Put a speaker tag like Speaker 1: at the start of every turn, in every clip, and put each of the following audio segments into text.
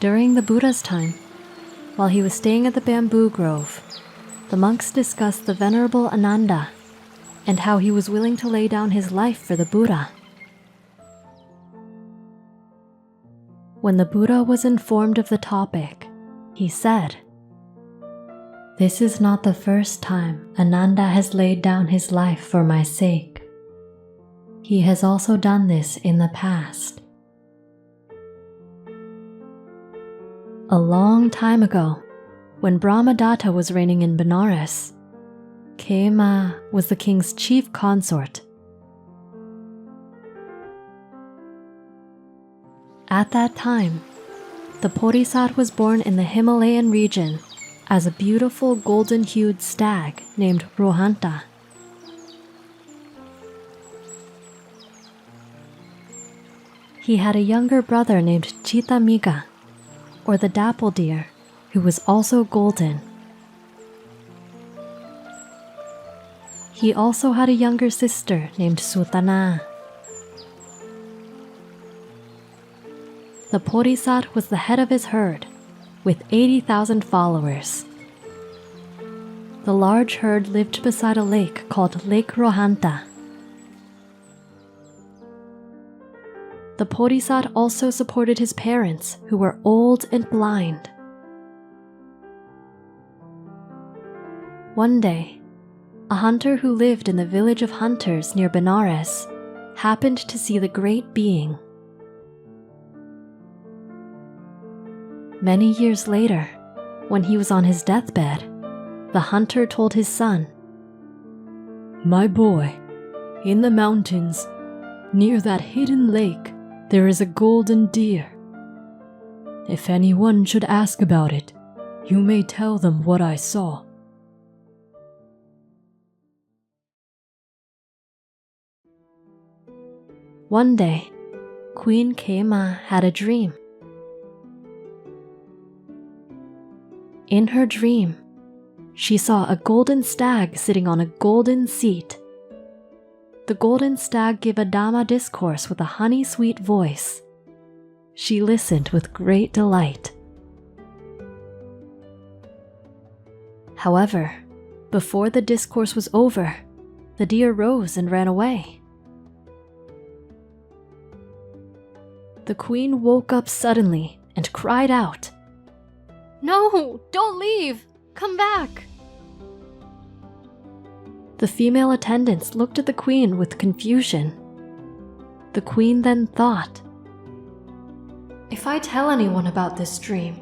Speaker 1: During the Buddha's time, while he was staying at the bamboo grove, the monks discussed the Venerable Ananda and how he was willing to lay down his life for the Buddha. When the Buddha was informed of the topic, he said, "This is not the first time Ananda has laid down his life for my sake. He has also done this in the past. A long time ago, when Brahmadatta was reigning in Benares, Khema was the king's chief consort. At that time, the Bodhisattva was born in the Himalayan region as a beautiful golden-hued stag named Rohanta. He had a younger brother named Chitamiga, or the dapple deer, who was also golden. He also had a younger sister named Sutana. The Bodhisattva was the head of his herd, with 80,000 followers. The large herd lived beside a lake called Lake Rohanta. The Bodhisattva also supported his parents, who were old and blind. One day, a hunter who lived in the village of hunters near Benares happened to see the great being. Many years later, when he was on his deathbed, the hunter told his son, "My boy, in the mountains, near that hidden lake, there is a golden deer. If anyone should ask about it, you may tell them what I saw." One day, Queen Khema had a dream. In her dream, she saw a golden stag sitting on a golden seat. The golden stag gave a Dhamma discourse with a honey-sweet voice. She listened with great delight. However, before the discourse was over, the deer rose and ran away. The queen woke up suddenly and cried out, "No, don't leave! Come back!" The female attendants looked at the queen with confusion. The queen then thought, "If I tell anyone about this dream,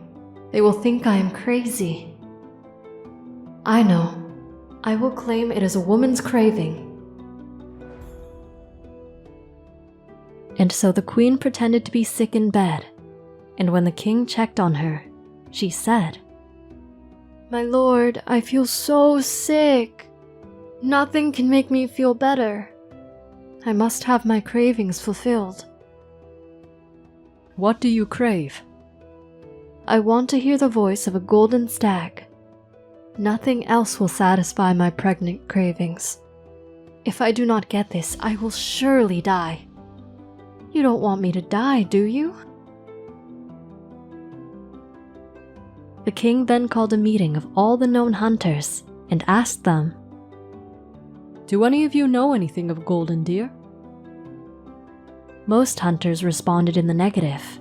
Speaker 1: they will think I am crazy. I know. I will claim it is a woman's craving." And so the queen pretended to be sick in bed, and when the king checked on her, she said, "My lord, I feel so sick. Nothing can make me feel better. I must have my cravings fulfilled." "What do you crave?" "I want to hear the voice of a golden stag. Nothing else will satisfy my pregnant cravings. If I do not get this, I will surely die. You don't want me to die, do you?" The king then called a meeting of all the known hunters and asked them, "Do any of you know anything of golden deer?" Most hunters responded in the negative.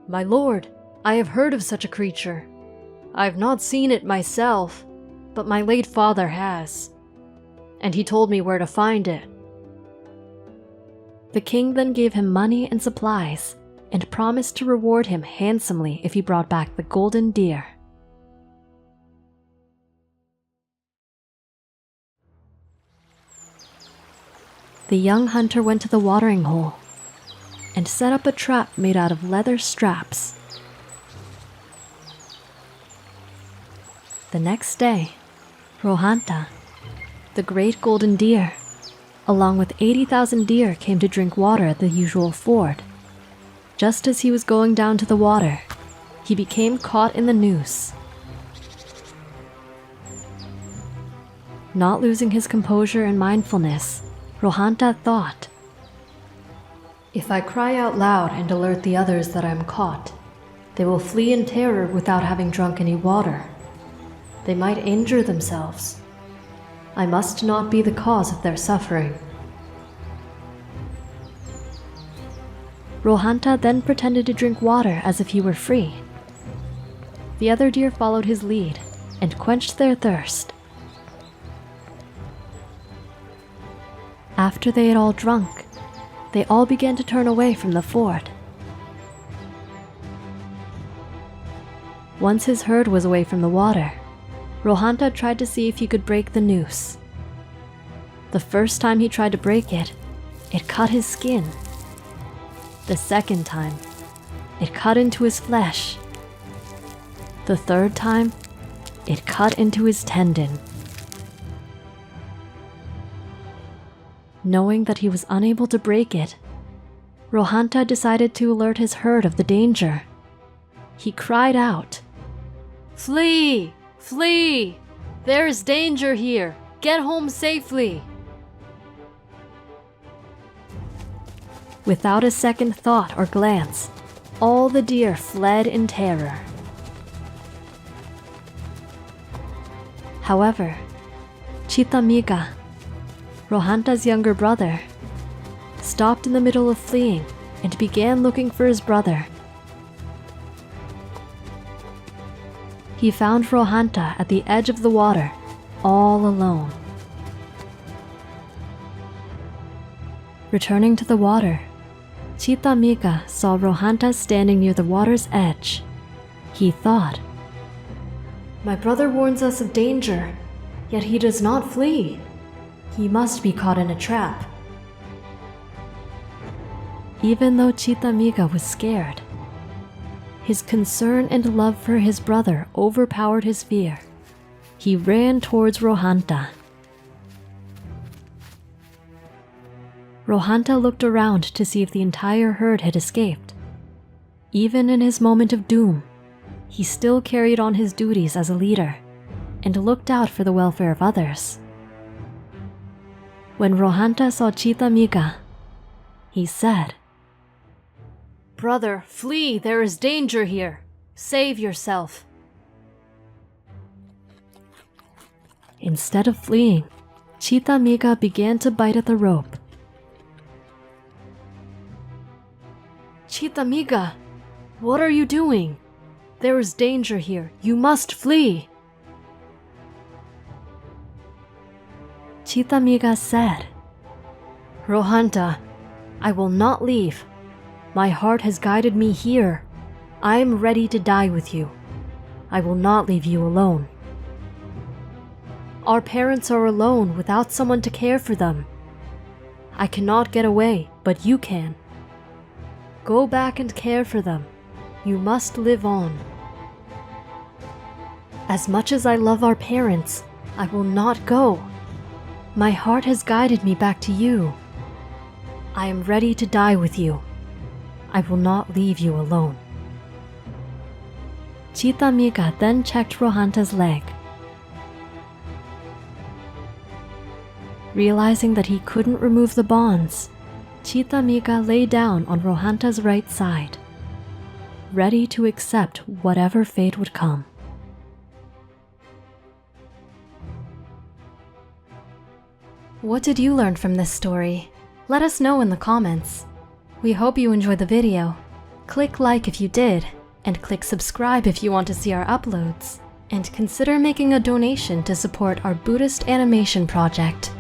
Speaker 1: "My lord, I have heard of such a creature. I have not seen it myself, but my late father has, and he told me where to find it." The king then gave him money and supplies and promised to reward him handsomely if he brought back the golden deer. The young hunter went to the watering hole and set up a trap made out of leather straps. The next day, Rohanta, the great golden deer, along with 80,000 deer, came to drink water at the usual ford. Just as he was going down to the water, he became caught in the noose. Not losing his composure and mindfulness, Rohanta thought, If I cry out loud and alert the others that I am caught, they will flee in terror without having drunk any water. They might injure themselves. I must not be the cause of their suffering. Rohanta then pretended to drink water as if he were free. The other deer followed his lead and quenched their thirst. After they had all drunk, they all began to turn away from the ford. Once his herd was away from the water, Rohanta tried to see if he could break the noose. The first time he tried to break it, it cut his skin. The second time, it cut into his flesh. The third time, it cut into his tendon. Knowing that he was unable to break it, Rohanta decided to alert his herd of the danger. He cried out, "Flee! Flee! There is danger here! Get home safely!" Without a second thought or glance, all the deer fled in terror. However, Chitamiga, Rohanta's younger brother, stopped in the middle of fleeing and began looking for his brother. He found Rohanta at the edge of the water, all alone. Returning to the water, Chitamiga saw Rohanta standing near the water's edge. He thought, "My brother warns us of danger, yet he does not flee. He must be caught in a trap." Even though Chitamiga was scared, his concern and love for his brother overpowered his fear. He ran towards Rohanta. Rohanta looked around to see if the entire herd had escaped. Even in his moment of doom, he still carried on his duties as a leader and looked out for the welfare of others. When Rohanta saw Chitamiga, he said, "Brother, flee! There is danger here! Save yourself!" Instead of fleeing, Chitamiga began to bite at the rope. "Chitamiga, what are you doing? There is danger here. You must flee!" Chitamiga said, "Rohanta, I will not leave. My heart has guided me here. I am ready to die with you. I will not leave you alone. Our parents are alone without someone to care for them. I cannot get away, but you can. Go back and care for them. You must live on. As much as I love our parents, I will not go. My heart has guided me back to you. I am ready to die with you. I will not leave you alone." Chitamiga then checked Rohanta's leg. Realizing that he couldn't remove the bonds, Chitamiga lay down on Rohanta's right side, ready to accept whatever fate would come. What did you learn from this story? Let us know in the comments. We hope you enjoyed the video. Click like if you did, and click subscribe if you want to see our uploads. And consider making a donation to support our Buddhist animation project.